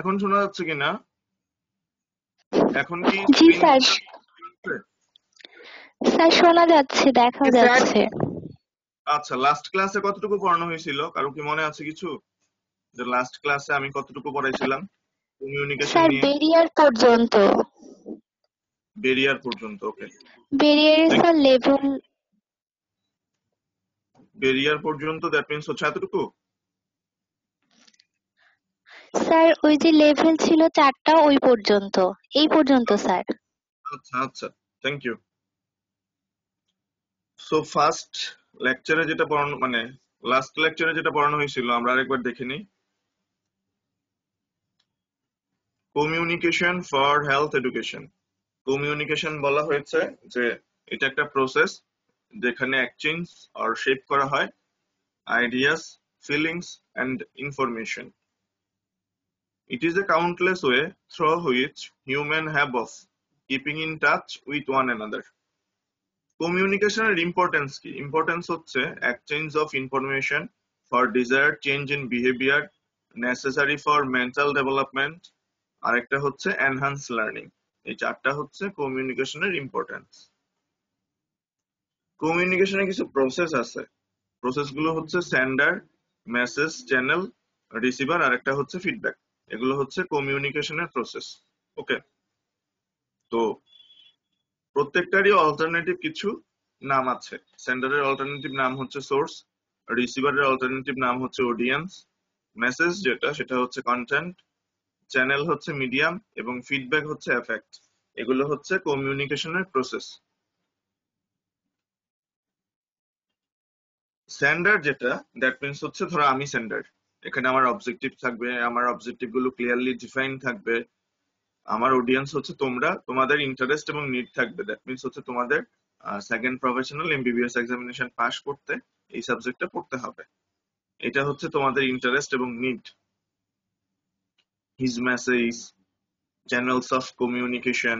এখন শোনা যাচ্ছে কিনা? এখন কি জি স্ক্রিন? স্যার, স্যার শোনা যাচ্ছে, দেখাও যাচ্ছে। আচ্ছা, লাস্ট ক্লাসে কতটুকু পড়ানো হয়েছিল? কারো কি মনে আছে কিছু, যে লাস্ট ক্লাসে আমি কতটুকু পড়াইছিলাম কমিউনিকেশন স্যার নিয়ে? বেরিয়ার পর্যন্ত। বেরিয়ার পর্যন্ত, ওকে। বেরিয়ারের স্যার লেভেল। বেরিয়ার পর্যন্ত, দ্যাট মিন্স হচ্ছে এতটুকু। স্যার ওই যে লেভেল ছিল 4টা, ওই পর্যন্ত, এই পর্যন্ত স্যার। আচ্ছা আচ্ছা, থ্যাংক ইউ। সো ফার্স্ট লেকচারে যেটা পড়ানো, মানে লাস্ট লেকচারে যেটা পড়ানো হয়েছিল আমরা আরেকবার দেখে নিই। Communication for health education. Communication বলা হয়েছে যে এটা একটা প্রসেস যেখানে এক্সচেঞ্জ আর শেপ করা হয় ideas, feelings, and information. It is a countless way through which humans have of keeping in touch with one another. কমিউনিকেশনের ইম্পর্টেন্স কি? ইম্পর্টেন্স হচ্ছে exchange of information for desired change in behaviour, necessary for mental development, আরেকটা হচ্ছে enhance learning. এই চারটা হচ্ছে কমিউনিকেশনের importance. কমিউনিকেশনের কিছু প্রসেস আছে। প্রসেস গুলো হচ্ছে সেন্ডার, মেসেজ, চ্যানেল, রিসিভার, আর একটা হচ্ছে ফিডব্যাক। এগুলো হচ্ছে কমিউনিকেশনের প্রসেস। ওকে, তো প্রত্যেকটারই অল্টারনেটিভ কিছু নাম আছে। সেন্ডারের অল্টারনেটিভ নাম হচ্ছে সোর্স, রিসিভারের অল্টারনেটিভ নাম হচ্ছে অডিয়েন্স, মেসেজ যেটা সেটা হচ্ছে কন্টেন্ট, চ্যানেল হচ্ছে মিডিয়াম, এবং ফিডব্যাক হচ্ছে এফেক্ট। এগুলো হচ্ছে কমিউনিকেশনের প্রসেস। সেন্ডার যেটা, দ্যাট মিন্স হচ্ছে ধরো আমি সেন্ডার, এখানে আমার অবজেক্টিভ থাকবে, আমার অবজেক্টিভ গুলো ক্লিয়ারলি ডিফাইন থাকবে। আমার অডিয়েন্স হচ্ছে তোমরা, তোমাদের ইন্টারেস্ট এবং নিড থাকবে, দ্যাট মিন্স হচ্ছে তোমাদের second professional MBBS examination pass করতে এই সাবজেক্টটা পড়তে হবে। এটা হচ্ছে তোমাদের ইন্টারেস্ট এবং need. His message, channels of communication,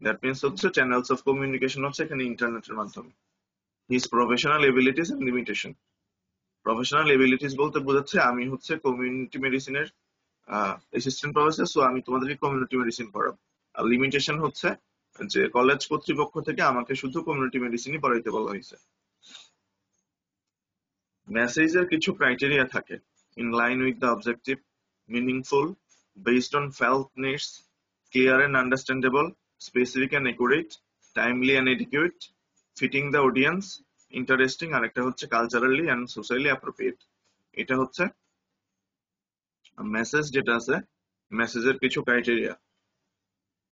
that means হচ্ছে চ্যানেলস অফ কমিউনিকেশন হচ্ছে এখানে ইন্টারনেটের মাধ্যমে। His professional abilities and limitation. Professional abilities বলতে বোঝাচ্ছে আমি হচ্ছে কমিউনিটি মেডিসিনের অ্যাসিস্ট্যান্ট প্রফেসর, সো আমি তোমাদেরকে কমিউনিটি মেডিসিন পড়াবো। আর লিমিটেশন হচ্ছে যে কলেজ কর্তৃপক্ষ থেকে আমাকে শুধু কমিউনিটি মেডিসিনই পড়াইতে বলা হয়েছে। মেসেজের কিছু ক্রাইটেরিয়া থাকে। In line with the objective, meaningful, based on felt needs, clear and understandable, specific and accurate, timely and adequate, fitting the audience, interesting, আর একটা হচ্ছে কালচারালি অ্যান্ড সোশ্যালি অ্যাপ্রোপ্রিয়েট। এটা হচ্ছে মেসেজ যেটা আছে, মেসেজের কিছু ক্রাইটেরিয়া।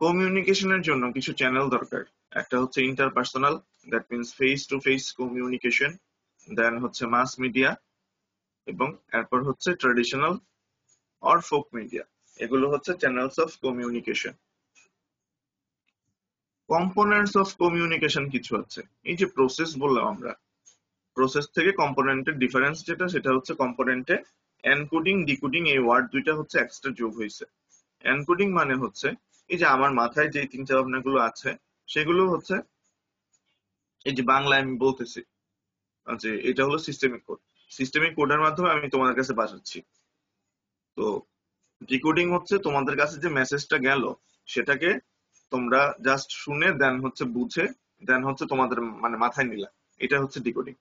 কমিউনিকেশনের জন্য কিছু চ্যানেল দরকার। একটা হচ্ছে interpersonal, that means face to face communication, then হচ্ছে মাস মিডিয়া, এবং এরপর হচ্ছে ট্রেডিশনাল অর ফোক মিডিয়া। এগুলো হচ্ছে channels of communication. Components of communication কিছু আছে। এই যে প্রসেস বললাম আমরা, প্রসেস থেকে কম্পোনেন্টের ডিফারেন্স যেটা, সেটা হচ্ছে কম্পোনেন্টে এনকোডিং ডিকোডিং এই ওয়ার্ড দুইটা হচ্ছে এক্সট্রা যোগ হয়েছে। এনকোডিং মানে হচ্ছে এই যে আমার মাথায় যে চিন্তা ভাবনাগুলো আছে সেগুলো হচ্ছে এই যে বাংলায় আমি বলতেছি যে এটা হলো সিস্টেমিক কোড। সিস্টেমিক কোডের মাধ্যমে আমি তোমাদের কাছে পাঠাচ্ছি। তো ডিকোডিং হচ্ছে তোমাদের কাছে যে মেসেজটা গেল সেটাকে তোমরা জাস্ট শুনে দেন হচ্ছে বুঝে দেন হচ্ছে তোমাদের মানে মাথায় নিলা, এটা হচ্ছে ডিকোডিং।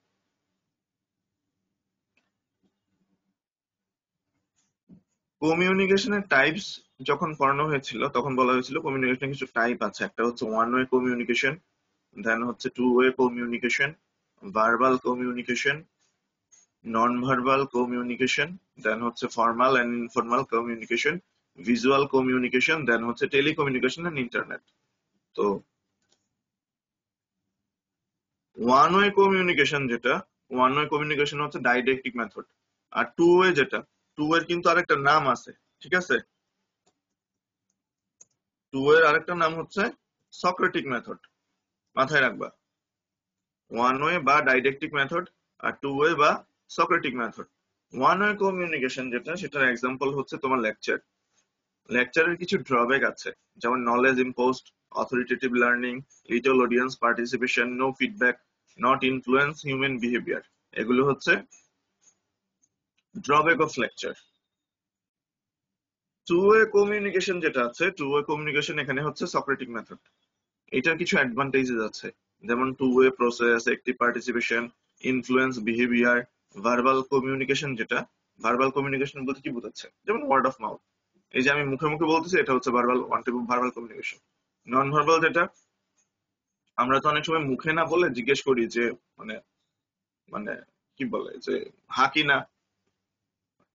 কমিউনিকেশনের টাইপস যখন পড়ানো হয়েছিল তখন বলা হয়েছিল কমিউনিকেশনের কিছু টাইপ আছে। একটা হচ্ছে ওয়ান ওয়ে কমিউনিকেশন, দেন হচ্ছে two way communication, verbal communication, non verbal communication, then হচ্ছে formal and informal communication, visual communication, then হচ্ছে টেলিকমিউনিকেশন এন্ড ইন্টারনেট। তো ওয়ান ওয়ে কমিউনিকেশন যেটা, ওয়ান ওয়ে কমিউনিকেশন হচ্ছে ডাইরেক্টিক মেথড। আর two way যেটা, two এর কিন্তু আরেকটা নাম আছে, ঠিক আছে? টু এর আরেকটা নাম হচ্ছে সক্রেটিক মেথড, মাথায় রাখবা। ওয়ান ওয়ে বা ডাইরেক্টিক মেথড, আর টু ওয়ে বা Socratic method. One way communication যেটা, সেটার এক্সাম্পল হচ্ছে তোমার লেকচার। লেকচারের কিছু ড্রব্যাক আছে, যেমন knowledge imposed, authoritative learning, little audience participation, no feedback, not influence human behaviour. এগুলো হচ্ছে drawback of lecture. Two way communication যেটা আছে, টু ওয়ে কমিউনিকেশন এখানে হচ্ছে সক্রেটিক মেথড। এটার কিছু অ্যাডভান্টেজেস আছে, যেমন two way process, active participation, influence behaviour, verbal communication. যেটা ভার্বাল কমিউনিকেশন বলতে কি বোঝাচ্ছে, যেমন ওয়ার্ড অফ মাউথ, এই যে আমি মুখে মুখে বলতেছি, এটা হচ্ছে verbal, one type of verbal communication. Non verbal যেটা, আমরা তো অনেক সময় মুখে না বলে জিজ্ঞেস করি যে মানে মানে কি বলে যে হা কি না,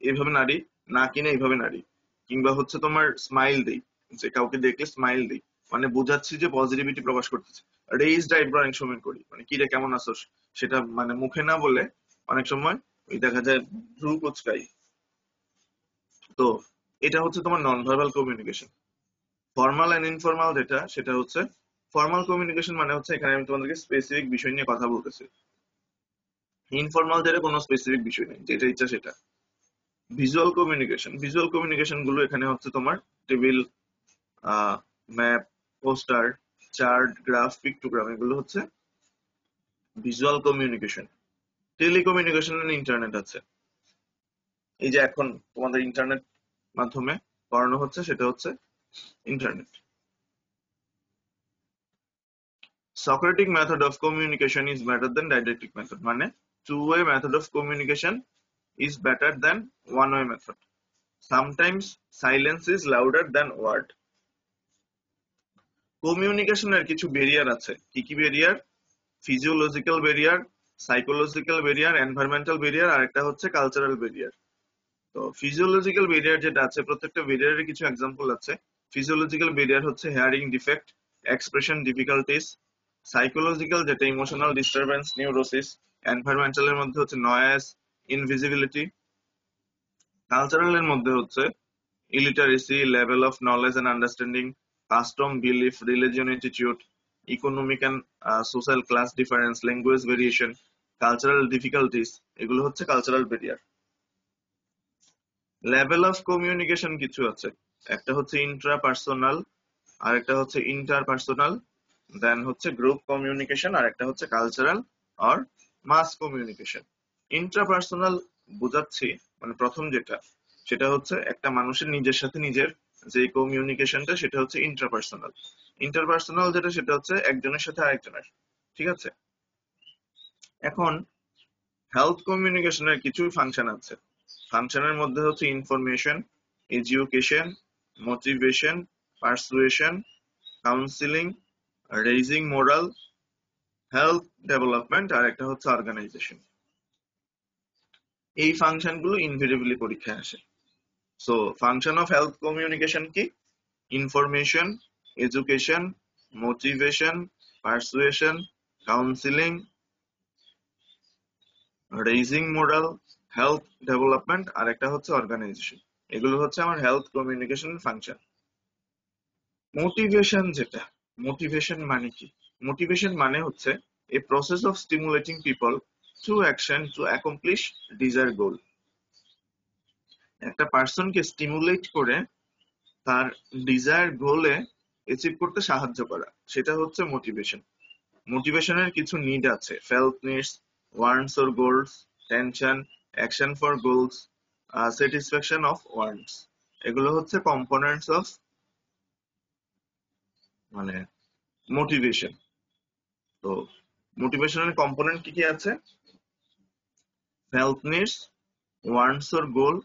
এইভাবে নাড়ি, না কিনা এইভাবে নাড়ি, কিংবা হচ্ছে তোমার স্মাইল দেই, যে কাউকে দেখলে স্মাইল দেই, মানে বোঝাচ্ছি যে পজিটিভিটি প্রকাশ করতেছি। রেইজড আইব্রো অনেক সময় করি, মানে কি রে কেমন আছোস, সেটা মানে মুখে না বলে অনেক সময় ওই দেখা যায় ভ্রু কুচকাই। তো এটা হচ্ছে তোমার non verbal communication. Formal and informal যেটা, সেটা হচ্ছে ফর্মাল কমিউনিকেশন মানে হচ্ছে এখানে আমি তোমাদেরকে স্পেসিফিক বিষয় নিয়ে কথা বলতেছি। ইনফর্মাল যেটা কোনো স্পেসিফিক বিষয় নেই, যেটা ইচ্ছা সেটা। ভিজুয়াল কমিউনিকেশন, ভিজুয়াল কমিউনিকেশন গুলো এখানে হচ্ছে তোমার table, map, poster, chart, graph, pictogram, এগুলো হচ্ছে ভিজুয়াল কমিউনিকেশন। টেলিকমিউনিকেশন ইন্টারনেট আছে, এই যে এখন তোমাদের ইন্টারনেট মাধ্যমে পড়ানো হচ্ছে, সেটা হচ্ছে internet. Socratic method of communication is better than didactic method, মানে two way method of communication is better than one way method. Sometimes silence is louder than word. কমিউনিকেশনের কিছু ব্যারিয়ার আছে, কি কি barrier? Physiological barrier, psychological barrier, environmental barrier, আর একটা হচ্ছে cultural barrier. তো ফিজিওলজিক্যাল ব্যারিয়ার যেটা আছে, প্রত্যেকটা ব্যারিয়ারের কিছু এক্সাম্পল আছে। ফিজিওলজিক্যাল ব্যারিয়ার হচ্ছে hearing defect, expression difficulties. Psychological যেটা ইমোশনাল ডিস্টারবেন্স, নিউরোসিস। এনভায়রনমেন্টাল এর মধ্যে হচ্ছে নয়েজ, ইনভিজিবিলিটি। কালচারাল এর মধ্যে হচ্ছে illiteracy, level of knowledge and understanding, custom, belief, religion, attitude, economic and social class difference, language variation, cultural difficulties, এগুলো হচ্ছে cultural barrier. Level of communication কিছু আছে, একটা হচ্ছে ইন্ট্রাপার্সোনাল, আর একটা হচ্ছে ইন্টারপার্সোনাল, দেন হচ্ছে গ্রুপ কমিউনিকেশন, আর একটা হচ্ছে কালচারাল আর মাস কমিউনিকেশন। ইন্ট্রাপার্সোনাল বোঝাচ্ছি, মানে প্রথম যেটা, সেটা হচ্ছে একটা মানুষের নিজের সাথে নিজের যে কমিউনিকেশনটা, সেটা হচ্ছে ইন্ট্রাপার্সোনাল। ইন্টারপার্সোনাল যেটা, সেটা হচ্ছে একজনের সাথে আরেকজনের। ঠিক আছে, এখন হেলথ কমিউনিকেশনের কিছু ফাংশন আছে। ফাংশনের মধ্যে হচ্ছে information, education, motivation, persuasion, counselling, raising morale, health development, আর একটা হচ্ছে অর্গানাইজেশন। এই ফাংশনগুলো ইনভেরিয়েবলি পরীক্ষায় আসে। So function of health communication কি? Information, education, motivation, persuasion, counselling, raising morale, health development, আর একটা হচ্ছে অর্গানাইজেশন। এগুলো হচ্ছে আমার হেলথ কমিউনিকেশন ফাংশন। মোটিভেশন যেটা, মোটিভেশন মানে কি? মোটিভেশন মানে হচ্ছে a process of stimulating people to action to accomplish desire goal. একটা পার্সনকে স্টিমুলেট করে তার ডিজায়ার গোলে অ্যাচিভ করতে সাহায্য করা, সেটা হচ্ছে মোটিভেশন। মোটিভেশনের কিছু নিড আছে, felt needs, wants or goals, tension, action for goals, satisfaction of wands. এগুলো হচ্ছে কম্পোনেন্টস অফ মানে মোটিভেশন। তো মোটিভেশনের কম্পোনেন্ট কি কি আছে? Felt needs, wants or goal,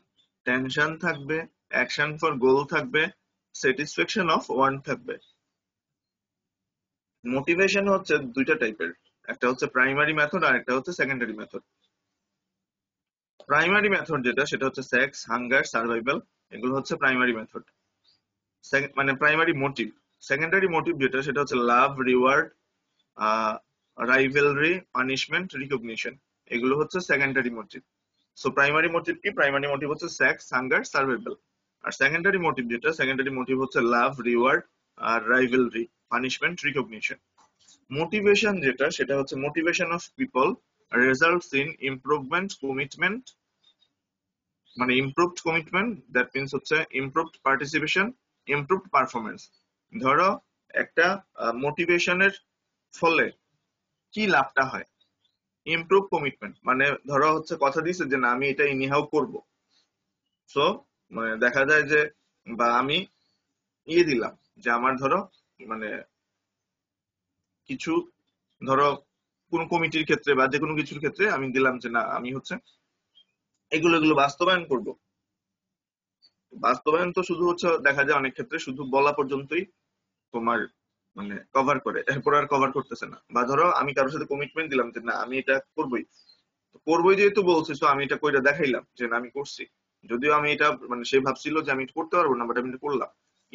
tension থাকবে, অ্যাকশন ফর গোল থাকবে, স্যাটিসফ্যাকশন অফ ওয়ান্ট থাকবে। মোটিভেশন হচ্ছে দুইটা টাইপের, একটা হচ্ছে প্রাইমারি মেথড আর একটা হচ্ছে সেকেন্ডারি মেথড। প্রাইমারি মেথড যেটা, সেটা হচ্ছে সেক্স, হাঙ্গার, সার্ভাইভাল, এগুলো হচ্ছে প্রাইমারি মেথড, মানে প্রাইমারি মোটিভ। সেকেন্ডারি মোটিভ যেটা, সেটা হচ্ছে love, reward, rivalry, punishment, recognition, এগুলো হচ্ছে secondary motive. So primary motive কি? প্রাইমারি মোটিভ হচ্ছে সেক্স, হাঙ্গার, সার্ভাইভাল। আর সেকেন্ডারি মোটিভ যেটা, সেকেন্ডারি মোটিভ হচ্ছে লাভ, রিওয়ার্ড, আর রাইভেলরি, পানিশমেন্ট, রিকগনিশন। মোটিভেশন যেটা, সেটা হচ্ছে motivation of people results in improvement, commitment, মানে ইমপ্রুভড কমিটমেন্ট, দ্যাট মিনস হচ্ছে ইমপ্রুভড পার্টিসিপেশন, ইমপ্রুভড পারফরমেন্স। ধরো একটা মোটিভেশনের ফলে কি লাভটা হয়? ইমপ্রুভ কমিটমেন্ট, মানে ধরো হচ্ছে কথা দিছে যে না আমি এটা ইনিহাও করব। সো মানে দেখা যায় যে বা আমি দিলাম যে আমার ধরো মানে কিছু ধরো কোন কমিটির ক্ষেত্রে বা যে কোনো কিছুর ক্ষেত্রে আমি দিলাম যে না আমি হচ্ছে এগুলো এগুলো বাস্তবায়ন করব। বাস্তবায়ন তো শুধু হচ্ছে দেখা যায় অনেক ক্ষেত্রে শুধু বলা পর্যন্তই তোমার কভার করে, এরপর আর কভার করতেছে না। বা ধরো আমি কারোর সাথে কমিটমেন্ট দিলাম যে না আমি এটা করবোই, তো করবোই যেহেতু বলছি তো আমি এটা কইরা দেখাইলাম যে না আমি করছি, যদিও আমি এটা সে ভাবছিল যে আমি এটা করতে পারবো না, বাট আমি এটা করলাম।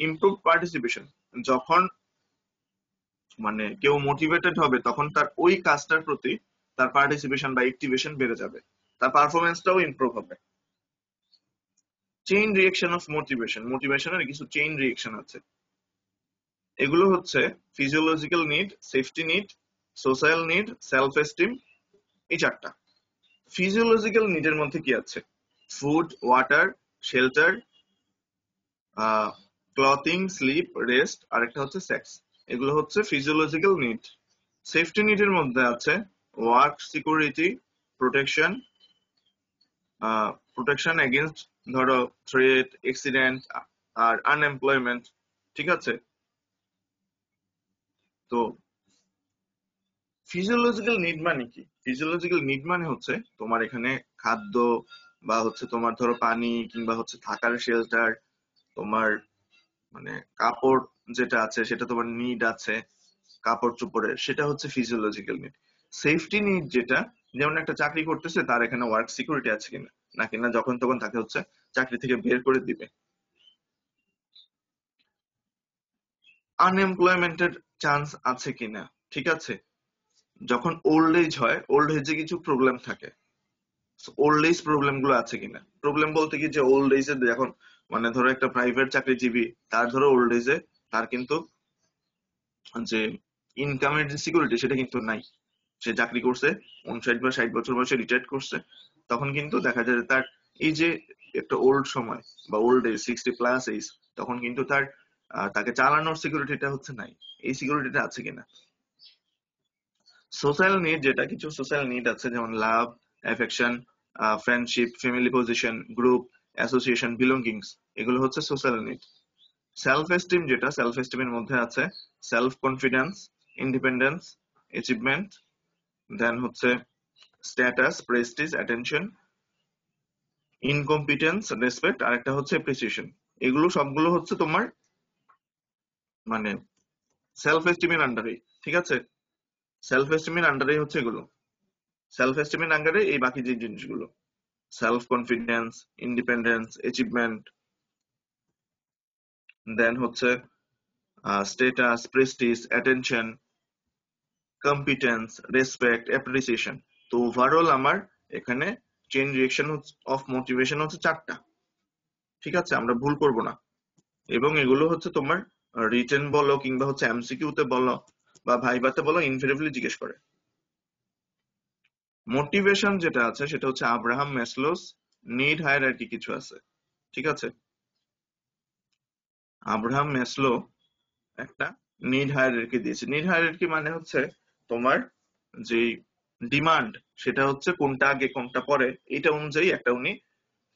ইমপ্রুভ পার্টিসিপেশন, যখন কেউ মোটিভেটেড হবে তখন তার ওই কাজটার প্রতি তার পার্টিসিপেশন বা অ্যাক্টিভেশন বেড়ে যাবে, তার পারফরমেন্সটাও ইমপ্রুভ হবে। চেইন রিয়েকশন অফ মোটিভেশন, মোটিভেশনের কিছু চেইন রিয়েকশন আছে। এগুলো হচ্ছে physiological need, safety need, social need, self esteem, এই চারটা। ফিজিওলজিক্যাল নিডের মধ্যে কি আছে? Food, water, shelter, clothing, sleep, rest, আর একটা হচ্ছে সেক্স। এগুলো হচ্ছে ফিজিওলজিক্যাল নিড। সেফটি নিডের মধ্যে আছে work security, protection, protection against ধরো থ্রেট, অ্যাক্সিডেন্ট আর আনএমপ্লয়মেন্ট। ঠিক আছে? তো ফিজিওলজিক্যাল নিড মানে কি? ফিজিওলজিক্যাল নিড মানে হচ্ছে তোমার এখানে খাদ্য বা হচ্ছে তোমার ধরো পানি কিংবা হচ্ছে থাকার শেল্টার, তোমার কাপড় যেটা আছে সেটা তোমার নিড আছে, কাপড় চোপড়ের, সেটা হচ্ছে ফিজিওলজিক্যাল নিড। সেফটি নিড যেটা, যেমন একটা চাকরি করতেছে তার এখানে ওয়ার্ক সিকিউরিটি আছে কিনা, না কিনা যখন তখন তাকে হচ্ছে চাকরি থেকে বের করে দিবে। আনএমপ্লয়মেন্টের চান্স আছে কিনা, ঠিক আছে? যখন ওল্ড এজ হয়, ওল্ড এজে কিছু প্রবলেম থাকে, ওল্ড এজ প্রবলেম গুলো আছে কিনা। প্রবলেম বলতে কি, যে ওল্ড এজে যখন ধরো একটা প্রাইভেট চাকরিজীবী, তার ধরো ওল্ড এজে তার কিন্তু যে ইনকামের যে সিকিউরিটি সেটা কিন্তু নাই। সে চাকরি করছে 59 বা 60 বছর বয়সে রিটায়ার করছে, তখন কিন্তু দেখা যায় যে তার এই যে একটা ওল্ড সময় বা ওল্ড এজ 60+ এজ, তখন কিন্তু তার তাকে চালানোর সিকিউরিটিটা হচ্ছে নাই। এই সিকিউরিটিটা আছে কিনা। সোশ্যাল নিড যেটা, কিছু সোশ্যাল নিড আছে যেমন love, affection, friendship, family position, group, association, belongings, এগুলো হচ্ছে সোশ্যাল নিড। সেলফ এস্টিম যেটা, সেলফ এস্টিমের মধ্যে আছে self confidence, independence, achievement, then হচ্ছে status, prestige, attention, incompetence, respect, আর একটা হচ্ছে অ্যাপ্রিসিয়েশন। এগুলো সবগুলো হচ্ছে তোমার সেলফ এস্টিমের আন্ডারে, ঠিক আছে? সেলফ এস্টিমের আন্ডারে হচ্ছে এগুলো। সেলফ এস্টিমের আন্ডারে এই বাকি যে জিনিসগুলো, self confidence, independence, achievement, then হচ্ছে status, prestige, attention, competence, respect, appreciation. তো ওভারঅল আমার এখানে চেইন রিঅ্যাকশন অফ মোটিভেশন হচ্ছে চারটা, ঠিক আছে? আমরা ভুল করব না। এবং এগুলো হচ্ছে তোমার রিটেন বলো কিংবা হচ্ছে এমসিকিউ তে বলো বা ভাইভাতে বলো, ইনভেরিয়েবলি জিজ্ঞেস করে। মোটিভেশন যেটা আছে সেটা হচ্ছে আব্রাহাম ম্যাসলোস নিড হায়ারার্কি কিছু আছে, ঠিক আছে? আব্রাহাম ম্যাসলো একটা নিড হায়ারার্কি দিয়েছে। নিড হায়ারার্কি মানে হচ্ছে তোমার যে ডিমান্ড, সেটা হচ্ছে কোনটা আগে কোনটা পরে, এটা অনুযায়ী একটা উনি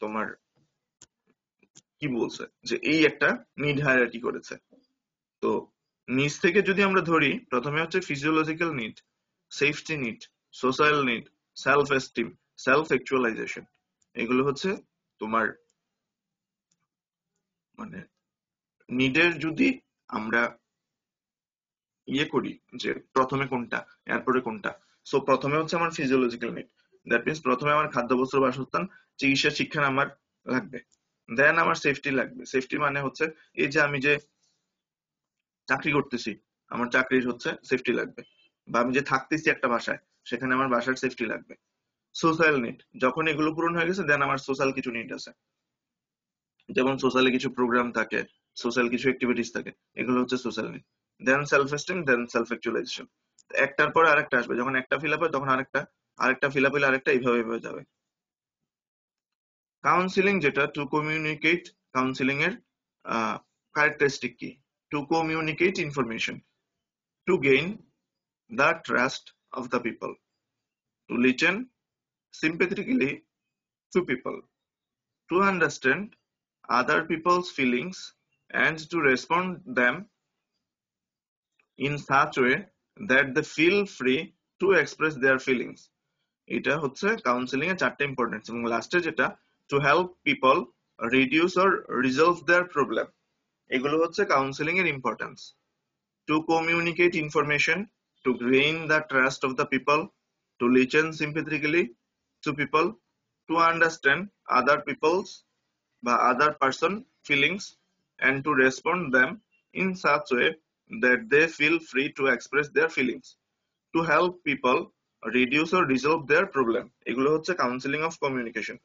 তোমার কি বলছে যে এই একটা নিড হায়ারার্কি করেছে। তো নিচ থেকে যদি আমরা ধরি, প্রথমে হচ্ছে physiological need, safety need, social need, self esteem, self actualisation. এগুলো হচ্ছে তোমার নিডের যদি আমরা করি যে প্রথমে কোনটা এরপরে কোনটা। সো প্রথমে হচ্ছে আমার ফিজিওলজিক্যাল নিড, দ্যাট মিনস প্রথমে আমার খাদ্য, বস্ত্র, বাসস্থান, চিকিৎসা, শিক্ষা আমার লাগবে। দেন আমার সেফটি লাগবে। সেফটি মানে হচ্ছে এই যে আমি যে চাকরি করতেছি, আমার চাকরির হচ্ছে সেফটি লাগবে। বা আমি যে থাকতেছি একটা বাসায়, সেখানে আমার বাসার সেফটি লাগবে। সোশ্যাল নিড, যখন এগুলো পূরণ হয়ে গেছে দেন আমার সোশ্যাল কিছু নিড আছে, যেমন সোশ্যালি কিছু প্রোগ্রাম থাকে, সোশ্যাল কিছু অ্যাক্টিভিটিস থাকে, এগুলো হচ্ছে সোশ্যাল নিড। দেন সেলফ এস্টিম, দেন সেলফ অ্যাকচুয়ালাইজেশন। একটার পরে আরেকটা আসবে, যখন একটা ফিল আপ হয় তখন আরেকটা, আরেকটা ফিল আপ হলে আরেকটা, এইভাবে এইভাবে যাবে। কাউন্সিলিং যেটা, টু কমিউনিকেট, কাউন্সিলিং এর ক্যারেক্টারিস্টিক কি? Two communicate information, to gain the trust of the people, to listen sympathetically to people, to understand other people's feelings and to respond them in such way that they feel free to express their feelings. এটা হচ্ছে counselling এর চারটা importance এবং লাস্টে যেটা to help people reduce or resolve their problem, এগুলো হচ্ছে counselling এর importance. To communicate information, to gain the trust of the people, to listen sympathetically to people, to understand other people's বা other person feelings and to respond them in such way that they feel free to express their feelings, to help people reduce or resolve their problem, এগুলো হচ্ছে counselling of communication.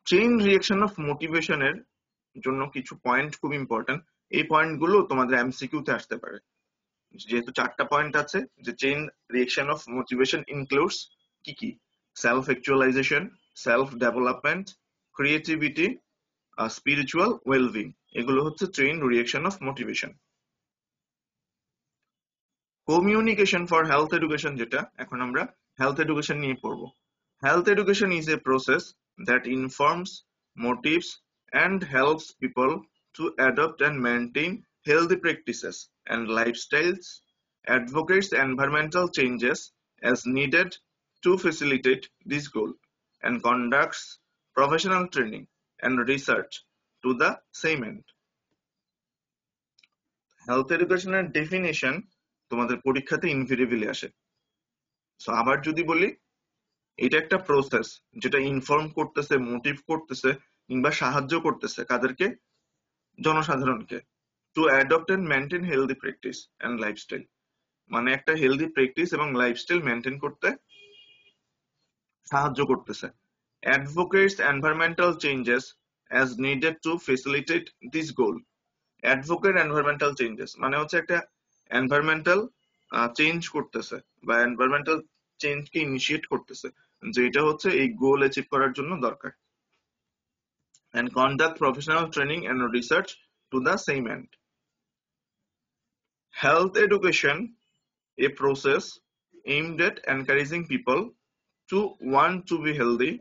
Chain reaction of মোটিভেশনের জন্য কিছু point খুব important, এই পয়েন্টগুলো তোমাদের MCQ তে আসতে পারে। যেহেতু চারটা পয়েন্ট আছে, যে chain reaction of motivation includes কি কি, self actualisation, self development, creativity, spiritual wellbeing, এগুলো হচ্ছে chain reaction of motivation. Communication for health education, যেটা এখন আমরা হেলথ এডুকেশন নিয়ে পড়বো। Health education is a process that informs, motives and helps people to adopt and maintain healthy practices and lifestyles, advocates environmental changes as needed to facilitate this goal, and conducts professional training and research to the same end. Health এডুকেশনের definition তোমাদের পরীক্ষাতে invariably আসে। So আবার যদি বলি, এটা একটা process যেটা ইনফর্ম করতেছে, মোটিভ করতেছে কিংবা সাহায্য করতেছে কাদেরকে, জনসাধারণকে, to adopt and maintain healthy practice and lifestyle, মানে একটা হেলদি প্র্যাকটিস এবং লাইফস্টাইল মেনটেন করতে সাহায্য করতেছে। Advocates environmental changes as needed to facilitate this goal. Advocate environmental changes মানে হচ্ছে একটা এনভায়রনমেন্টাল চেঞ্জ করতেছে বা এনভায়রনমেন্টাল চেঞ্জকে ইনিশিয়েট করতেছে, যে এটা হচ্ছে এই গোল অ্যাচিভ করার জন্য দরকার। and conduct professional training and research to the same end. Health education, a process aimed at encouraging people to want to be healthy,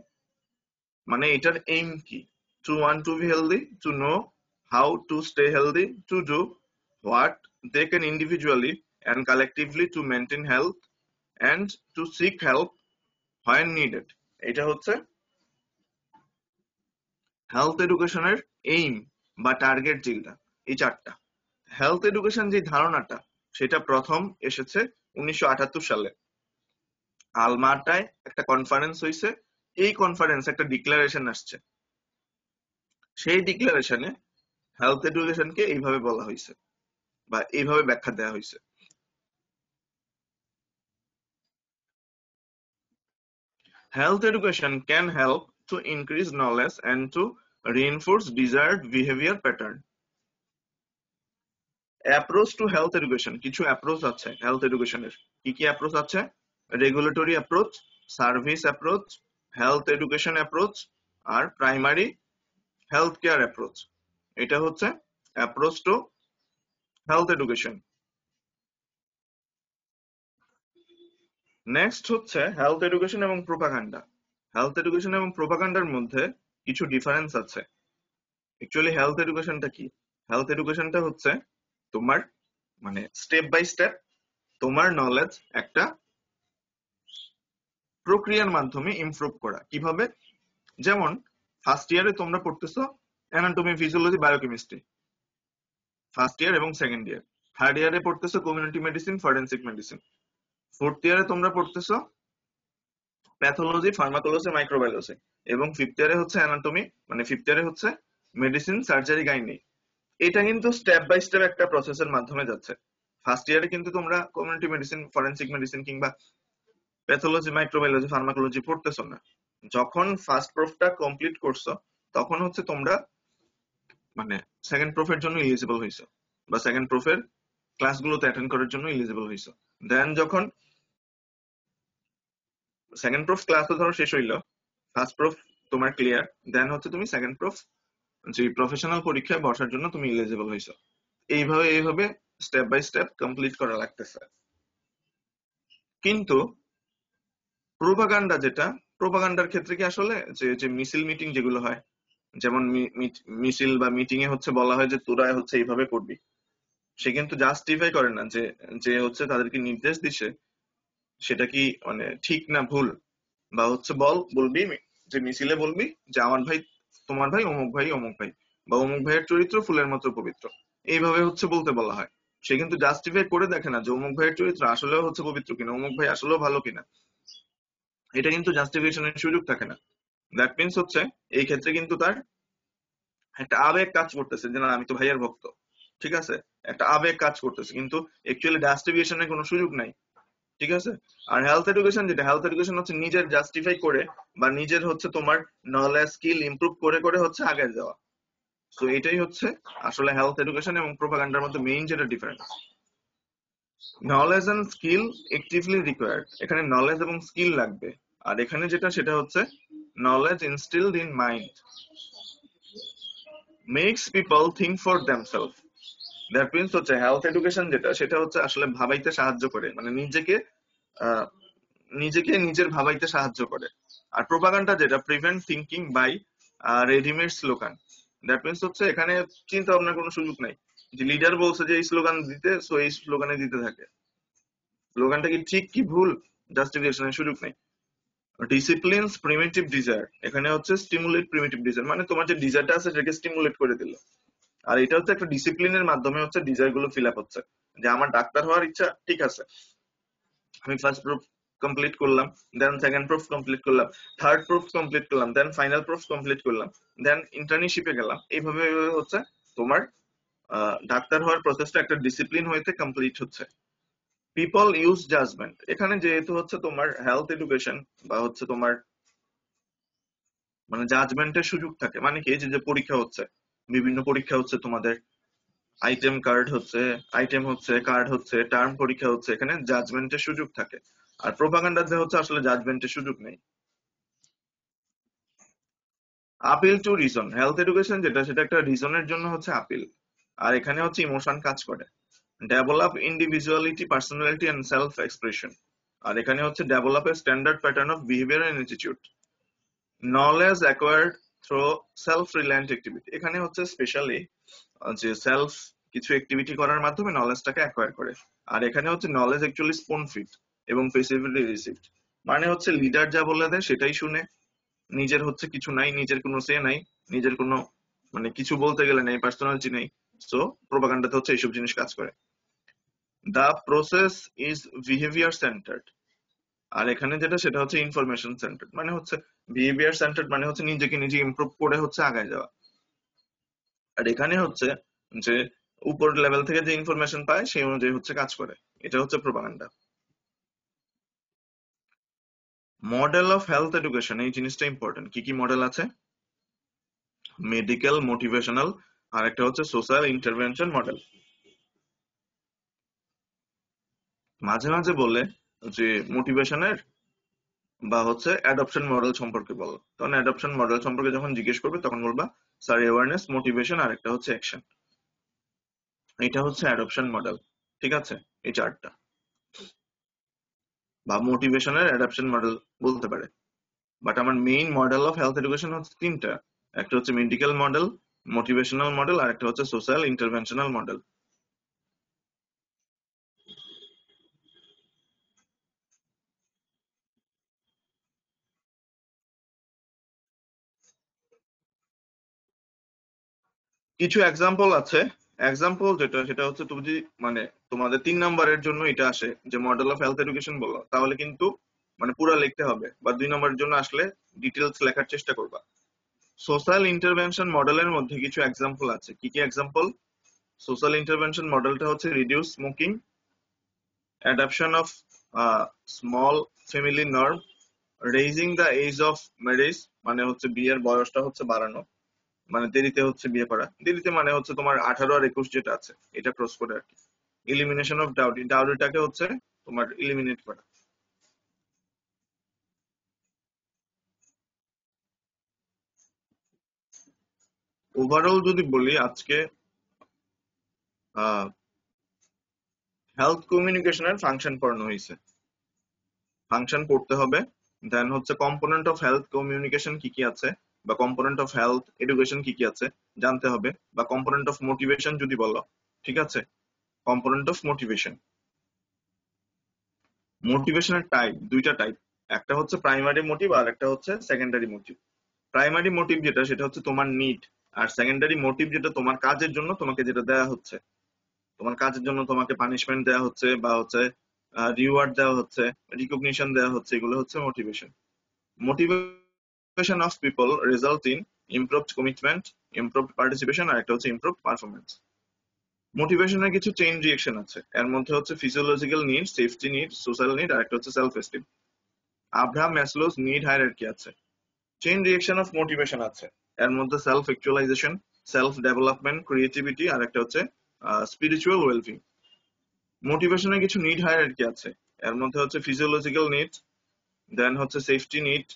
মানে এটার aim কি, to want to be healthy, to know how to stay healthy, to do what they can individually and collectively to maintain health, and to seek help when needed. এটা হচ্ছে health এডুকেশনের aim বা target, যেটা এই চারটা। Health education যে ধারণাটা সেটা প্রথম এসেছে 1978 সালে। আলমাটায় একটা কনফারেন্স হয়েছে, এই কনফারেন্স একটা ডিক্লারেশন আসছে, সেই ডিক্লারেশনে হেলথ এডুকেশনকে এইভাবে বলা হয়েছে বা এইভাবে ব্যাখ্যা দেওয়া হয়েছে। Health education can help to increase knowledge and to reinforce desired behavior pattern. Approach to health education, কিছু অ্যাপ্রোচ আছে হেলথ এডুকেশনের। কি কি অ্যাপ্রোচ আছে? Regulatory approach, service approach, health education approach আর প্রাইমারি হেলথ কেয়ার অ্যাপ্রোচ। এটা হচ্ছে approach to health education. Next হচ্ছে হেলথ এডুকেশন এবং প্রোপাগান্ডা। হেলথ এডুকেশন এবং প্রোপাগান্ডার মধ্যে কিছু ডিফারেন্স আছে। অ্যাকচুয়ালি হেলথ এডুকেশনটা কি? হেলথ এডুকেশনটা হচ্ছে তোমার মানে স্টেপ বাই স্টেপ তোমার নলেজ একটা প্রক্রিয়ার মাধ্যমে ইমপ্রুভ করা। কিভাবে? যেমন ফার্স্ট ইয়ারে তোমরা পড়তেছো anatomy, physiology, biochemistry, first year এবং সেকেন্ড ইয়ার। থার্ড ইয়ারে পড়তেছো community medicine, forensic medicine. Fourth ইয়ারে তোমরা পড়তেছো প্যাথোলজি, ফার্মাকোলজি, মাইক্রোবায়োলজি, এবং ফিফথ ইয়ারে হচ্ছে অ্যানাটমি, মানে ফিফথ ইয়ারে হচ্ছে মেডিসিন, সার্জারি, গাইনি। এটা কিন্তু স্টেপ বাই স্টেপ একটা প্রসেসের মাধ্যমে যাচ্ছে। ফার্স্ট ইয়ারে কিন্তু তোমরা কমিউনিটি মেডিসিন, ফরেনসিক মেডিসিন কিংবা প্যাথোলজি, মাইক্রোবায়োলজি, ফার্মাকোলজি পড়তেছো না। যখন ফার্স্ট প্রুফটা কমপ্লিট করছো তখন হচ্ছে তোমরা মানে সেকেন্ড প্রুফের জন্য এলিজিবল হইছো বা সেকেন্ড প্রুফের ক্লাসগুলোতে অ্যাটেন্ড করার জন্য এলিজিবল হইছো। দেন যখন সেকেন্ড প্রুফ ক্লাসও ধরো শেষ হইলো, ফার্স্ট প্রুফ তোমার ক্লিয়ার, দেন হচ্ছে তুমি সেকেন্ড প্রুফ যে প্রফেশনাল পরীক্ষায় বসার জন্য তুমি এলিজিবল হইছো। এইভাবে স্টেপ বাই স্টেপ কমপ্লিট করা লাগতেছে। কিন্তু প্রোপাগান্ডা যেটা, প্রোপাগান্ডার ক্ষেত্রে কি আসলে যে যে মিছিল মিটিং যেগুলো হয়, যেমন মিছিল বা মিটিং এ হচ্ছে বলা হয় যে তোরা হচ্ছে এইভাবে করবি, সে কিন্তু জাস্টিফাই করে না যে যে হচ্ছে তাদেরকে নির্দেশ দিছে সেটা কি মানে ঠিক না ভুল, বা হচ্ছে বলবি যে মিছিলে বলবি যে আমার ভাই, তোমার ভাই অমুক ভাই অমুক ভাই, বা অমুক ভাইয়ের চরিত্র ফুলের মতো পবিত্র, এইভাবে হচ্ছে বলতে বলা হয়। সে কিন্তু জাস্টিফাই করে দেখে না যে অমুক ভাইয়ের চরিত্র আসলেও হচ্ছে পবিত্র কিনা, অমুক ভাই আসলেও ভালো কিনা, এটা কিন্তু জাস্টিফিকেশনের সুযোগ থাকে না। দ্যাট মিনস হচ্ছে এই ক্ষেত্রে কিন্তু তার একটা আবেগ কাজ করতেছে যে না আমি তো ভাইয়ের ভক্ত, ঠিক আছে, একটা আবেগ কাজ করতেছে, কিন্তু অ্যাকচুয়ালি জাস্টিফিকেশনের কোনো সুযোগ নাই, ঠিক আছে। আর হেলথ এডুকেশন যেটা, হেলথ এডুকেশন হচ্ছে নিজের জাস্টিফাই করে বা নিজের হচ্ছে তোমার নলেজ স্কিল ইমপ্রুভ করে করে হচ্ছে আগে যাওয়া। তো এটাই হচ্ছে আসলে হেলথ এডুকেশন এবং প্রোপাগান্ডার মধ্যে মেইন যেটা difference. Knowledge and skill actively required, এখানে নলেজ এবং স্কিল লাগবে। আর এখানে যেটা সেটা হচ্ছে knowledge instilled in mind makes people think for themselves. That means হচ্ছে হেলথ এডুকেশন যেটা সেটা হচ্ছে আসলে ভাবাইতে সাহায্য করে, মানে নিজেকে আহ, নিজেকে নিজের ভাবাইতে সাহায্য করে। আর প্রোপাগান্ডা যেটা prevent thinking by readymade slogan. That means হচ্ছে এখানে চিন্তা ভাবনার কোনো সুযোগ নাই, যে লিডার বলছে যে এই স্লোগান দিতে, সো এই স্লোগানে দিতে থাকে, স্লোগানটা কি ঠিক কি ভুল জাস্টিফিকেশনের সুযোগ নেই। ডিসিপ্লিনস প্রিমিটিভ ডিজায়ার, এখানে হচ্ছে স্টিমুলেট প্রিমিটিভ ডিজায়ার, মানে তোমার যে ডিজায়ারটা আছে সেটাকে স্টিমুলেট করে দিল। আর এটা হচ্ছে একটা ডিসিপ্লিনের মাধ্যমে হচ্ছে ডিজায়ার গুলো ফিল আপ হচ্ছে, যে আমার ডাক্তার হওয়ার ইচ্ছা, ঠিক আছে, আমি ফার্স্ট প্রুফ কমপ্লিট করলাম, দেন সেকেন্ড প্রুফ কমপ্লিট করলাম, থার্ড প্রুফ কমপ্লিট করলাম, দেন ফাইনাল প্রুফ কমপ্লিট করলাম, দেন ইন্টার্নশিপে গেলাম, এইভাবে এইভাবে হচ্ছে তোমার ডাক্তার হওয়ার প্রসেসটা একটা ডিসিপ্লিন হইতে কমপ্লিট হচ্ছে। পিপল ইউজ জাজমেন্ট, এখানে যেহেতু হচ্ছে তোমার হেলথ এডুকেশন বা হচ্ছে তোমার মানে জাজমেন্টের সুযোগ থাকে, মানে কি যে যে পরীক্ষা হচ্ছে, বিভিন্ন পরীক্ষা হচ্ছে তোমাদের, আইটেম কার্ড হচ্ছে, আইটেম হচ্ছে কার্ড হচ্ছে, টার্ম পরীক্ষা হচ্ছে, এখানে জাজমেন্টের সুযোগ থাকে। আর প্রোপাগান্ডাতে হচ্ছে আসলে জাজমেন্টের সুযোগ নেই। Appeal two reason, health education যেটা সেটা একটা রিজনের জন্য হচ্ছে আপিল, আর এখানে হচ্ছে ইমোশন কাজ করে। Develop individuality personality and self expression, আর এখানে হচ্ছে develop a standard pattern of behaviour and attitude. Knowledge acquired through self reliant activity, এখানে হচ্ছে স্পেশালি যে সেলফ কিছু অ্যাক্টিভিটি করার মাধ্যমে নলেজটাকে অ্যাকোয়ার করে। আর এখানে হচ্ছে নলেজ অ্যাকচুয়ালি স্পুন ফিড এবং পেসিভলি রিসিভড, মানে হচ্ছে লিডার যা বলে দেয় সেটাই শুনে, নিজের হচ্ছে কিছু নাই, নিজের কোনো সে নাই, নিজের কোনো মানে কিছু বলতে গেলে নেই, পার্সোনালিটি নেই। সো প্রোপাগান্ডাতে হচ্ছে এইসব জিনিস কাজ করে। The process is behaviour centred, আর এখানে যেটা সেটা হচ্ছে ইনফরমেশন সেন্টার্ড, মানে হচ্ছে বিহেভিয়ার সেন্টার্ড মানে হচ্ছে নিজেকে নিজে ইমপ্রুভ করে হচ্ছে আগায় যাওয়া। আর এখানে হচ্ছে যে উপর লেভেল থেকে যে ইনফরমেশন পায় সেই অনুযায়ী হচ্ছে কাজ করে, এটা হচ্ছে propaganda. Model of health education, এই জিনিসটা ইম্পর্টেন্ট। কি কি মডেল আছে? মেডিকেল, মোটিভেশনাল, আর একটা হচ্ছে সোশ্যাল ইন্টারভেনশন মডেল। মাঝে মাঝে বলে যে মোটিভেশনের বা হচ্ছে অ্যাডপশন মডেল সম্পর্কে বলো, তখন অ্যাডপশন মডেল সম্পর্কে যখন জিজ্ঞেস করবে তখন বলবা স্যার অ্যাওয়ারনেস, মোটিভেশন আর একটা হচ্ছে অ্যাকশন, এটা হচ্ছে অ্যাডপশন মডেল, ঠিক আছে, এই চারটা। বা মোটিভেশনের অ্যাডপশন মডেল বলতে পারে। বাট আমার main model of health education হচ্ছে তিনটা, একটা হচ্ছে মেডিকেল মডেল, মোটিভেশনাল মডেল আর একটা হচ্ছে সোশ্যাল ইন্টারভেনশনাল মডেল। কিছু এক্সাম্পল আছে। এক্সাম্পল যেটা সেটা হচ্ছে তুমি যদি মানে তোমাদের 3 নম্বরের জন্য এটা আসে যে মডেল অফ হেলথ এডুকেশন বলো, তাহলে কিন্তু মানে পুরো লিখতে হবে, বা 2 নম্বরের জন্য আসলে ডিটেলস লেখার চেষ্টা করবা। সোশ্যাল ইন্টারভেনশন মডেলের মধ্যে কিছু এক্সাম্পল আছে। কি কি এক্সাম্পল? সোশ্যাল ইন্টারভেনশন মডেলটা হচ্ছে reduce smoking, adoption of small family norm, raising the age of marriage, মানে হচ্ছে বিয়ের বয়সটা হচ্ছে বাড়ানো, মানে দেরিতে হচ্ছে বিয়ে করা, দেরিতে মানে হচ্ছে তোমার 18 আর 21 যেটা আছে এটা ক্রস করে আর কি। ইলিমিনেশন অফ ডাউরি, ডাউরিটাকে হচ্ছে তোমার ইলিমিনেট করা। ওভারঅল যদি বলি আজকে হেলথ কমিউনিকেশনের ফাংশন পড়ানো হয়েছে। ফাংশন পড়তে হবে, দেন হচ্ছে কম্পোনেন্ট অফ হেলথ কমিউনিকেশন কি কি আছে, বা কম্পোনেন্ট অফ হেলথ এডুকেশন কি কি আছে জানতে হবে, বা কম্পোনেন্ট অফ মোটিভেশন যদি বলো, ঠিক আছে। কম্পোনেন্ট অফ মোটিভেশন, মোটিভেশনের টাইপ, দুইটা টাইপ, একটা হচ্ছে প্রাইমারি মোটিভ আর একটা হচ্ছে সেকেন্ডারি মোটিভ। প্রাইমারি মোটিভ যেটা সেটা হচ্ছে তোমার নিড, আর সেকেন্ডারি মোটিভ যেটা তোমার কাজের জন্য তোমাকে যেটা দেওয়া হচ্ছে, তোমার কাজের জন্য তোমাকে পানিশমেন্ট দেওয়া হচ্ছে বা হচ্ছে রিওয়ার্ড দেওয়া হচ্ছে, রিকগনিশন দেওয়া হচ্ছে, এগুলো হচ্ছে motivation. Motivation of people result in improved commitment, improved participation, আর একটা হচ্ছে ইমপ্রুভড পারফরমেন্স। মোটিভেশনের কিছু চেইন রিয়েকশন আছে, এর মধ্যে হচ্ছে physiological need, safety need, social need, আর একটা হচ্ছে self esteem. Abraham Maslow's need hierarchy আছে। চেইন রিয়েকশন অফ মোটিভেশন আছে, এর মধ্যে self actualisation, self development, creativity, আর একটা হচ্ছে স্পিরিচুয়াল ওয়েলবিং। মোটিভেশনের কিছু নিড হায়ারার্কি আছে, এর মধ্যে হচ্ছে ফিজিওলজিক্যাল নিড, দেন হচ্ছে safety need,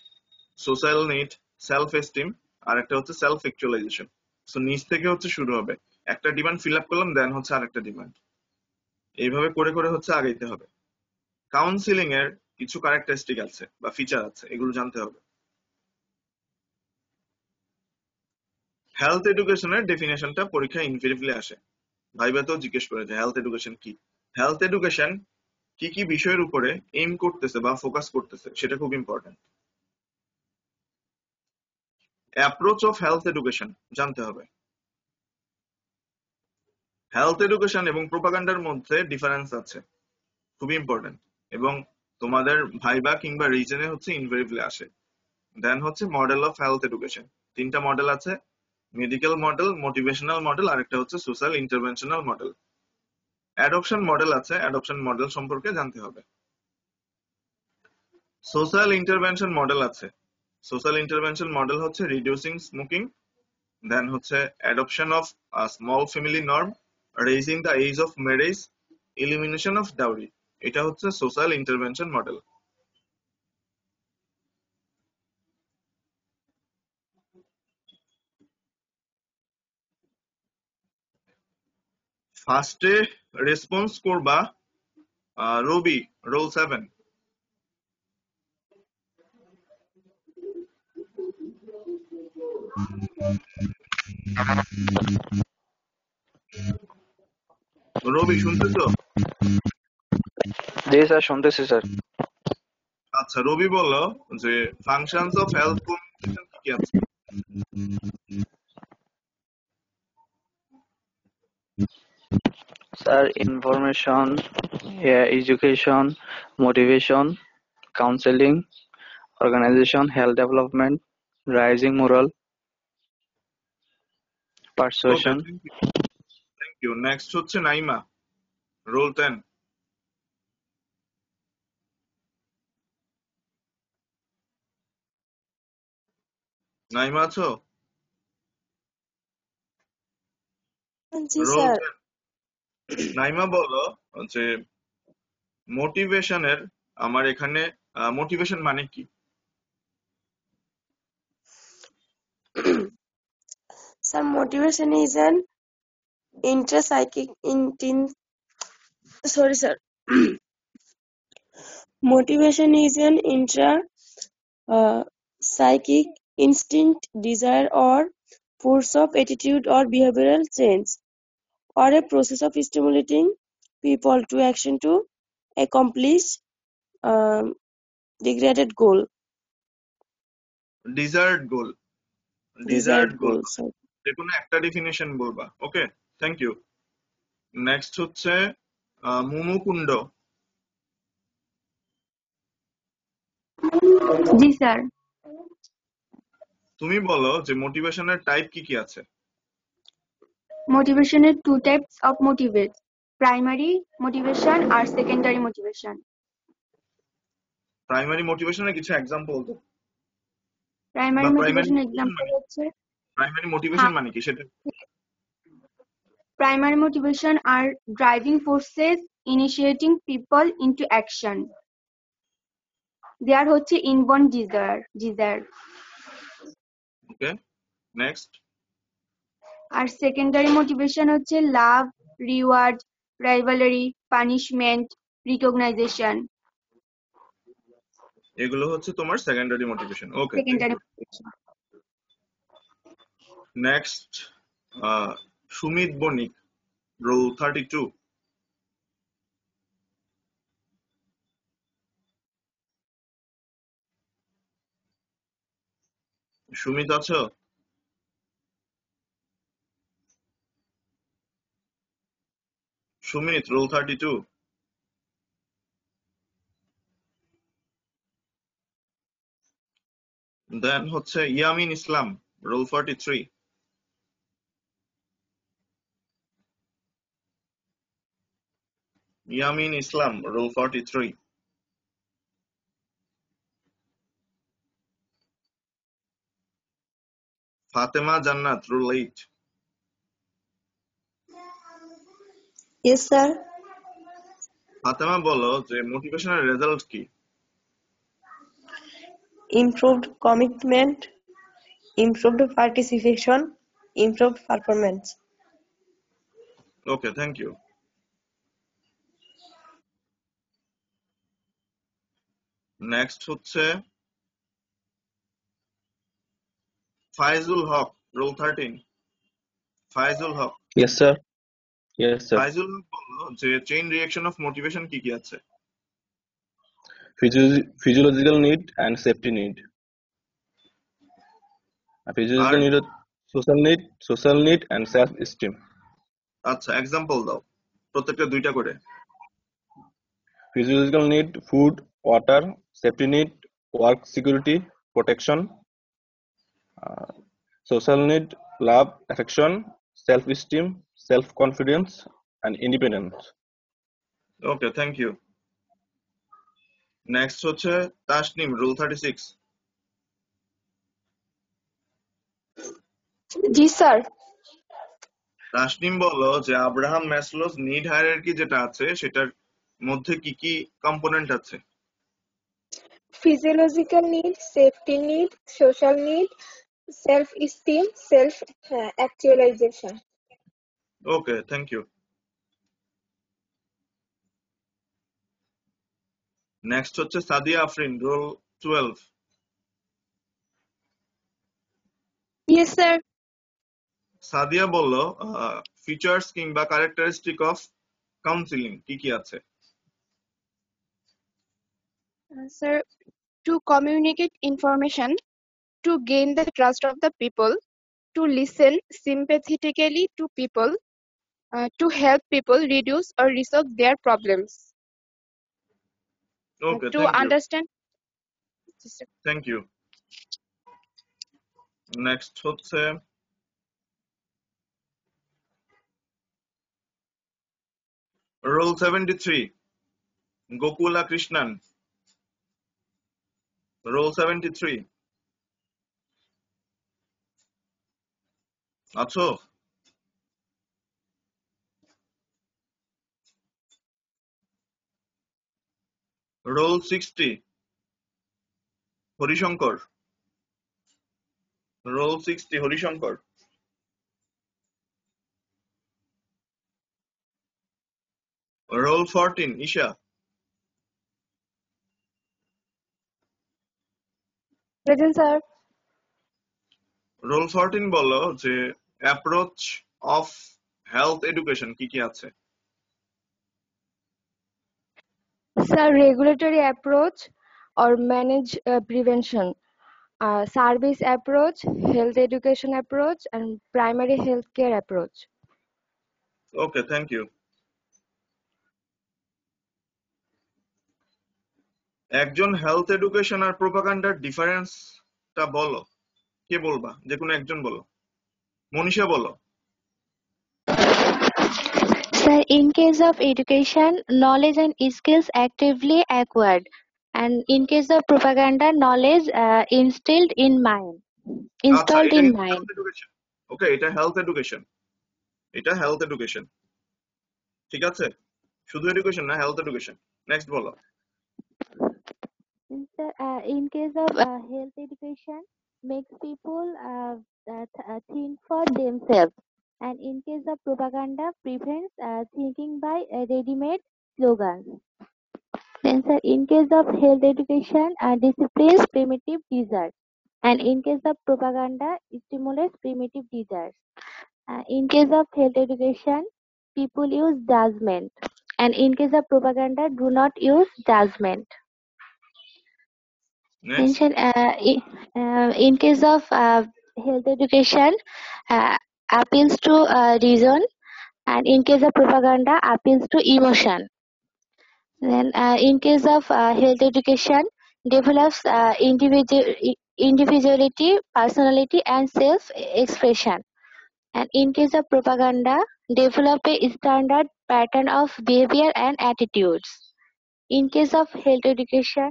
social need, self esteem, আর একটা হচ্ছে সেলফ অ্যাকচুয়ালাইজেশন। সো নিচ থেকে হচ্ছে শুরু হবে, একটা ডিমান্ড ফিল আপ করলাম, দেন হচ্ছে আরেকটা ডিমান্ড, এইভাবে করে করে হচ্ছে আগাইতে হবে। কাউন্সিলিং এর কিছু ক্যারেক্টারিস্টিক আছে বা ফিচার আছে, এগুলো জানতে হবে। হেলথ এডুকেশনের ডেফিনেশনটা পরীক্ষায় ইনফিনিটলি আসে, ভাইবাতেও জিজ্ঞেস করে যে হেলথ এডুকেশন কি। হেলথ এডুকেশন কি কি বিষয়ের উপরে এইম করতেছে বা ফোকাস করতেছে সেটা খুব important. Approach of health education জানতে হবে। হেলথ এডুকেশন এবং প্রোপাগান্ডার মধ্যে ডিফারেন্স আছে, খুবই ইম্পর্টেন্ট, এবং তোমাদের ভাইবা কিংবা রিজনে হচ্ছে ইনভেরিবলি আসে। দেন হচ্ছে মডেল অফ হেলথ এডুকেশন, তিনটা মডেল আছে, মেডিকেল মডেল, মোটিভেশনাল মডেল, আর একটা হচ্ছে social interventional model. Adoption model আছে, অ্যাডপশন মডেল সম্পর্কে জানতে হবে। সোশ্যাল ইন্টারভেনশন মডেল আছে, সোশ্যাল ইন্টারভেনশন মডেল হচ্ছে রিডিউসিং স্মোকিং, দেন হচ্ছে adoption of small family norm, raising the age of marriage, elimination of dowry. এটা হচ্ছে সোশ্যাল ইন্টারভেনশন মডেল। ফার্স্টে রেসপন্স করবা রবি, রোল 7। রবি শুনতেছো? জি স্যার, শুনতেছি স্যার। আচ্ছা, রবি বলো যে ফাংশনস অফ হেলথ কমিউনিকেশন কি কি আছে। Sir, information, education, motivation, counselling, organisation, health development, raising morale, okay, persuasion. Thank you. Next হচ্ছে নাইমা, রোল 10। নাইমা আছো? জি রোল স্যার। 10। নাইমা বলো যে মোটিভেশনের, আমার এখানে মোটিভেশন মানে কি? Sir, motivation is an intrapsychic sorry sir. Motivation is an psychic instinct, desire or force of attitude or behavioral change, or a process of stimulating people to action to accomplish um, degraded goal. Desired goal, desired Desired goal, goal, sir. যে কোনো একটা definition বলবা। ওকে, thank you. Next হচ্ছে মুমুকুন্ড। জি sir. তুমি বলো যে মোটিভেশনের type কি কি আছে। মোটিভেশনের two types of motivate, primary motivation আর সেকেন্ডারি মোটিভেশন। প্রাইমারি মোটিভেশনের কিছু এক্সাম্পল তো, বা primary primary motivation motivation example মানে, হচ্ছে প্রাইমারি মোটিভেশন হ্যাঁ, মানে কি সেটা। primary motivation are driving forces initiating people into action. There হচ্ছে inborn desire ওকে, নেক্সট। আর সেকেন্ডারি মোটিভেশন হচ্ছে love, reward, rivalry, punishment, recognization. এগুলো হচ্ছে তোমার secondary motivation. Okay, thank secondary you. motivation. Next, Sumit Banik, roll 32। Sumit আছো? সুমিত, রোল 32। দেন হচ্ছে Yamin Islam, roll 43। Yamin Islam, roll 43। Fatema Jannat, roll 8। Yes, sir. Fatema বলো যে মোটিভেশনের রেজাল্ট কি? Improved commitment, improved participation, improved performance. Okay, thank you. Next হচ্ছে ফাইজুল হক, role 13। Faizul Haque. Yes, sir. Yes, sir. Faizul Haque বললো যে chain reaction of motivation কি কি আছে? Physiological need and safety need. R Physiological need, social need and self-esteem. আচ্ছা, example দাও, প্রত্যেকটা দুইটা করে। Physiological need: food, water. Safety need: work security, protection. Social need: love, affection, self-esteem, self-confidence, and independence. Okay, thank you. Next হচ্ছে Tasnim, roll 36। জি sir. Tasnim বলো যে Abraham Maslow's need hierarchy যেটা আছে সেটার মধ্যে কি কি কম্পোনেন্ট আছে? Physiological need, safety need, social need, self-esteem, self-actualization. Okay, thank you. Next হচ্ছে Sadia Afrin, roll 12। Yes, sir. Sadia বললো ফিচার্স কিংবা ক্যারেক্টারিস্টিক অফ কাউন্সিলিং কি কি আছে? Sir, to communicate information, to gain the trust of the people, to listen sympathetically to people, to help people reduce or resolve their problems, okay, to thank you. understand. Thank you. Next হচ্ছে roll 73, Gokula Krishnan, roll 73। আছো? Roll 60, Harishankar, roll 60, Harishankar. Roll 14, Isha. Present, sir. Roll 14 বলো যে approach of health education কি কি আছে? Sir, regulatory approach or manage prevention, service approach, health education approach, and primary health care approach. Okay, thank you. একজন health education আর প্রোপাগান্ডার ডিফারেন্সটা বলো। কে বলবা? যে কোনো একজন বলো। মনীষা বলো। Sir, in case of education, knowledge and skills actively acquired, and in case of propaganda, knowledge instilled in mind. আচ্ছা, Installed এটা in কিন্তু mind. Health education. ওকে, এটা হেলথ এডুকেশন। এটা হেলথ এডুকেশন, ঠিক আছে? শুধু এডুকেশন না, হেলথ এডুকেশন। নেক্সট বলো। Sir, in case of health education, makes people think for themselves, and in case of propaganda, prevents thinking by ready-made slogans. Then, sir, in case of health education, disciplines primitive desires, and in case of propaganda, stimulates primitive desires. In case of health education, people use judgment, and in case of propaganda, do not use judgment. Next. Mention in case of health education, uh, appeals to reason, and in case of propaganda, appeals to emotion. Then, in case of health education, develops individuality, personality, and self-expression. And in case of propaganda, develop a standard pattern of behavior and attitudes. In case of health education,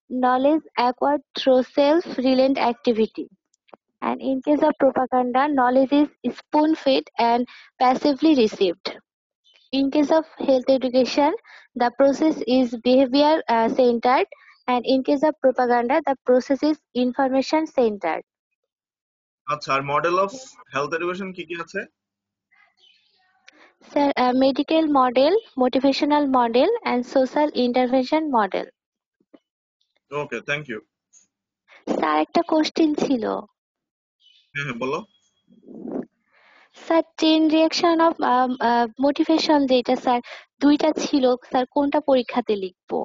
knowledge acquired through self-reliant activity. And in case of propaganda, knowledge is spoon-fed and passively received. In case of health education, the process is behavior centered, and in case of propaganda, the process is information centered. আচ্ছা, আর model of health education কি কি আছে? Sir, medical model, motivational model, and social intervention model. Okay, thank you. Sir, একটা question ছিল। হ্যাঁ হ্যাঁ, বলো। Sir, chain reaction of motivation যেটা স্যার দুইটা ছিল, স্যার কোনটা পরীক্ষাতে লিখবো?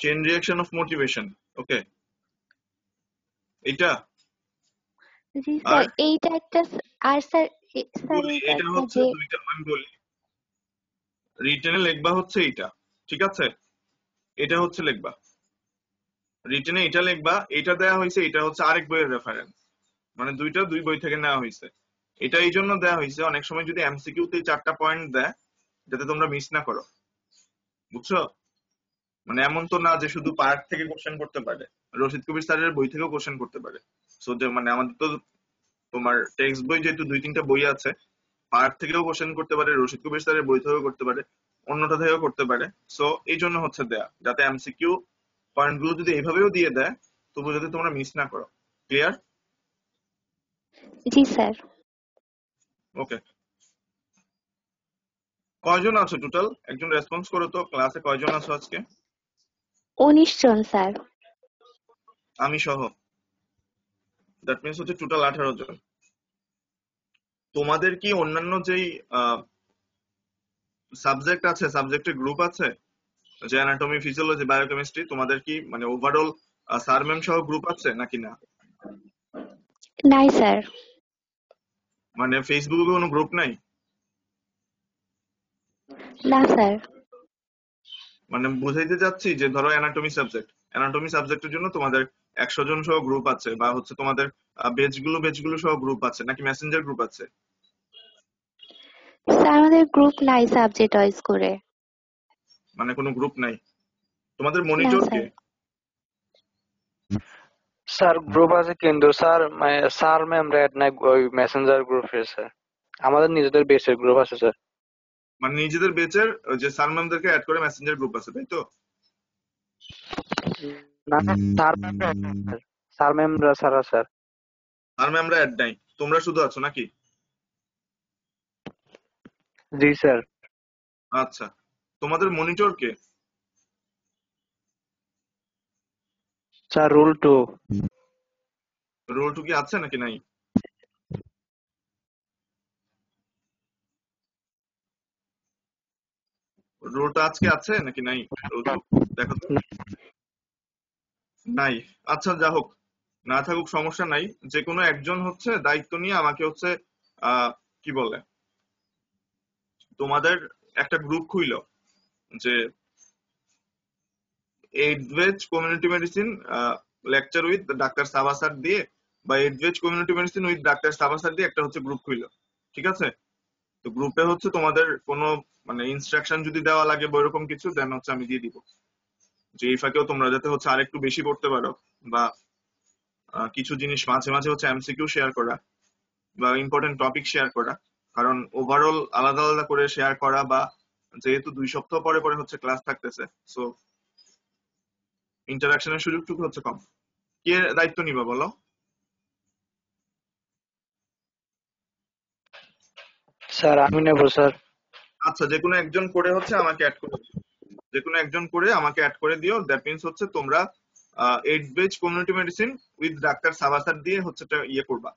Chain reaction of motivation, okay, এটা। জি স্যার, এইটা একটা। আর স্যার স্যার বলি, এইটা এটা একটা হচ্ছে যে দুইটা, আমি বলি। রিটেনে লিখবা হচ্ছে এইটা, ঠিক আছে? এটা হচ্ছে লিখবা রিটেনে, এটা লিখবা, এটা দেয়া হয়েছে, এটা হচ্ছে আরেক বইয়ের রেফারেন্স, মানে দুইটা দুই বই থেকে নেওয়া হয়েছে। এটা এই জন্য দেয়া হয়েছে, অনেক সময় যদি এমসিকিউ তে 4টা পয়েন্ট দেয়, যাতে তোমরা মিস না করো, বুঝছো? মানে এমন তো না যে শুধু পার্ট থেকে কোশ্চেন করতে পারে, রশিদ কবির স্যারের বই থেকেও কোশ্চেন করতে পারে। সো মানে আমাদের তো তোমার টেক্সট বই যেহেতু 2-3টা বই আছে, পার্ট থেকেও কোশ্চেন করতে পারে, রশিদ কবির স্যারের বই থেকেও করতে পারে, অন্যটা থেকেও করতে পারে। সো এই জন্য হচ্ছে দেয়া, যাতে এমসিকিউ পয়েন্ট গুলো যদি এইভাবেও দিয়ে দেয়, তবু যাতে তোমরা মিস না করো। ক্লিয়ার? জি স্যার। ওকে। কয়জন আছো টোটাল? একজন রেসপন্স করো তো, ক্লাসে কয়জন আছো আজকে? 19 জন স্যার। আমি সহ, দ্যাট মিনস হচ্ছে টোটাল 18 জন। তোমাদের কি অন্যান্য যেই সাবজেক্ট আছে, সাবজেক্টের গ্রুপ আছে, যে অ্যানাটমি, ফিজিওলজি, বায়োকেমিস্ট্রি, তোমাদের কি মানে ওভারঅল স্যার ম্যাম সহ গ্রুপ আছে নাকি না? নাই স্যার। মানে ফেসবুকে কোনো গ্রুপ নাই? না স্যার। মানে বুঝাইতে চাচ্ছি যে ধরো অ্যানাটমি সাবজেক্টের জন্য তোমাদের 100 জন সহ গ্রুপ আছে, বা হচ্ছে তোমাদের বেচগুলো সহ গ্রুপ আছে, নাকি মেসেঞ্জার গ্রুপ আছে? স্যার, আমাদের গ্রুপ নাই সাবজেক্ট ওয়াইজ করে। মানে কোনো গ্রুপ নাই? তোমাদের না মনিটর কে? স্যার। স্যার গ্রুপ আছে কিন্তু স্যার স্যার ম্যাম রেড নাই ওই মেসেঞ্জার গ্রুপে স্যার। আমাদের নিজেদের বেসের গ্রুপ আছে স্যার। মানে নিজেদের বেচের যে স্যার ম্যামদেরকে অ্যাড করে মেসেঞ্জার গ্রুপ আছে, তাই তো? না স্যার ম্যাম স্যার ম্যামরা স্যার স্যার। স্যার ম্যামরা অ্যাড নাই, তোমরা শুধু আছো নাকি? জি স্যার। আচ্ছা, তোমাদের মনিটর কে? Sir roll 2। রোল 2 কি আছে নাকি নাই? রোলটা আজকে আছে নাকি নাই? রোল 2 দেখো তো। নাই? আচ্ছা, যা হোক, না থাকুক সমস্যা নাই। যে কোনো একজন হচ্ছে দায়িত্ব নিয়ে আমাকে হচ্ছে কি বলে, তোমাদের একটা গ্রুপ খুইলো, যে এইডভেজ community medicine lecture with doctor Saba sir দিয়ে, বা এইডভেজ community medicine with doctor Saba sir দিয়ে একটা হচ্ছে গ্রুপ খুইলো, ঠিক আছে? তো গ্রুপে হচ্ছে তোমাদের কোনো মানে ইনস্ট্রাকশন যদি দেওয়া লাগে বা এরকম কিছু, দেন হচ্ছে আমি দিয়ে দিব, যে এই ফাঁকেও তোমরা যাতে হচ্ছে আরেকটু বেশি পড়তে পারো, বা কিছু জিনিস মাঝে মাঝে হচ্ছে এমসিকিউ শেয়ার করা, বা ইম্পর্টেন্ট টপিক শেয়ার করা। কারণ ওভারঅল আলাদা আলাদা করে শেয়ার করা, বা যেহেতু 2 সপ্তাহ পরে পরে হচ্ছে ক্লাস থাকতেছে, সো ইন্টারাকশনের সুযোগটুকু হচ্ছে কম। কে দায়িত্ব নিবা বলো? স্যার আমি নেব স্যার। আচ্ছা, যে কোনো একজন করে হচ্ছে আমাকে অ্যাড করে দিও, যে কোনো একজন করে আমাকে অ্যাড করে দিও। দ্যাট মিনস হচ্ছে তোমরা এইডস বেজ community medicine with doctor Saba sir দিয়ে হচ্ছে একটা ইয়ে করবা,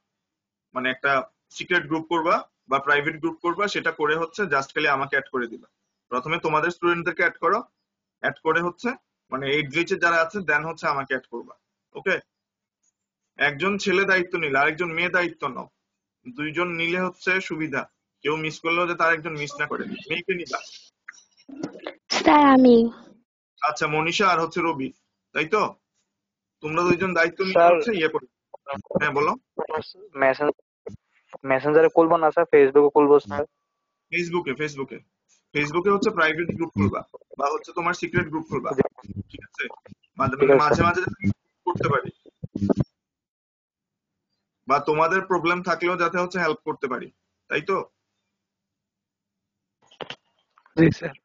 মানে একটা সিক্রেট গ্রুপ করবা বা প্রাইভেট গ্রুপ করবা, সেটা করে হচ্ছে জাস্ট খালি আমাকে অ্যাড করে দিবা। প্রথমে তোমাদের স্টুডেন্টদেরকে অ্যাড করো, অ্যাড করে হচ্ছে মানে এইডস বেচে যারা আছে দেন হচ্ছে আমাকে অ্যাড করবা। ওকে, একজন ছেলে দায়িত্ব নিলে আরেকজন মেয়ে দায়িত্ব নাও, দুইজন নিলে হচ্ছে সুবিধা, কেউ মিস করলেও যে তার একজন মিস না করে। মেয়েকে নিবা? স্যার আমি। আচ্ছা, মনীষা আর হচ্ছে রবি, তাই তো? তোমরা দুইজন দায়িত্ব নিয়ে স্যার হচ্ছে ইয়ে করো। হ্যাঁ বলো। মেসেঞ্জারে খুলবো না স্যার, ফেসবুকে খুলবো স্যার। ফেসবুকে ফেসবুকে ফেসবুকে হচ্ছে প্রাইভেট গ্রুপ খুলবা বা হচ্ছে তোমার সিক্রেট গ্রুপ খুলবা, ঠিক আছে? মাঝে ঠিক আছে মাঝে স্যার। মাঝে করতে পারি, বা তোমাদের প্রবলেম থাকলেও যাতে হচ্ছে হেল্প করতে পারি, তাই তো? জি স্যার।